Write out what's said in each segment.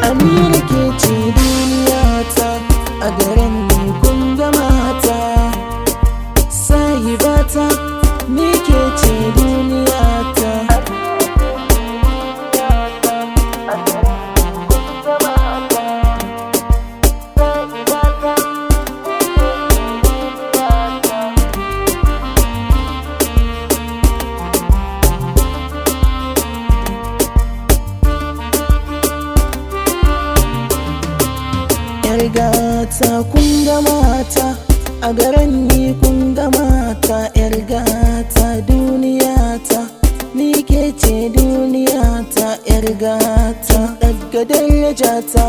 Amira ke ce duniyata, a garin ni kun ga mata. Sahibata ni ke ce duniyata. Yar gata kun ga mata, a garin ni kun ga mata. Yar gata duniyata, ni ke ce duniyata. Yar gata daga darajata,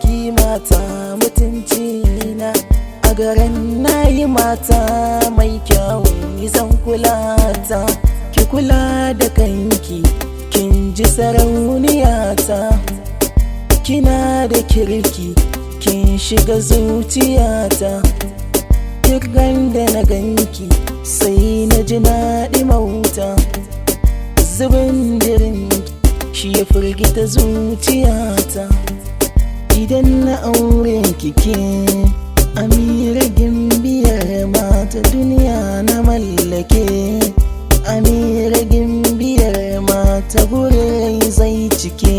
kimata mutunci na. A garin nayi mata mai kyau, ni zan kula ta. Ki kula da kanki, kin ji sarauniyata. Kina da kirki, kin shiga zuciyata. Duk da na ganki sai na ji naɗi mauta. Zubin dirinki shi ya firgita zuciyata. Idan na aure kike Amira gimbiyar mata, duniya na mallake. Amira gimbiyar mata, gurin zai cike.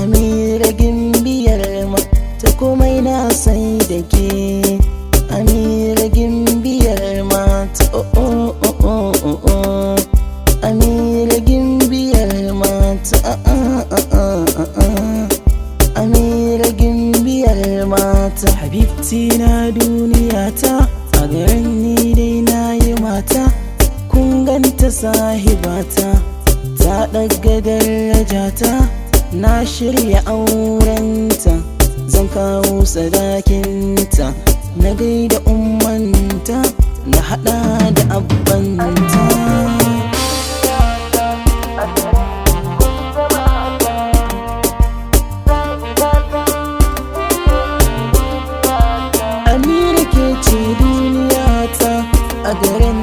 Amira gimbiyar mata, komai na sai da ke. Amira gimbiyar mata, oh oh oh oh oh oh. Amira gimbiyar mata, Amira gimbiyar mata. Habibti na duniyata, a garin ni dai na yi mata. Kun ganta sahibata, ta ɗaga darajata. Na shirya aurenta, zan kawo sadakinta. Na gaida ummanta, na haɗa da abbanta. Amira ke ce duniyata, a garin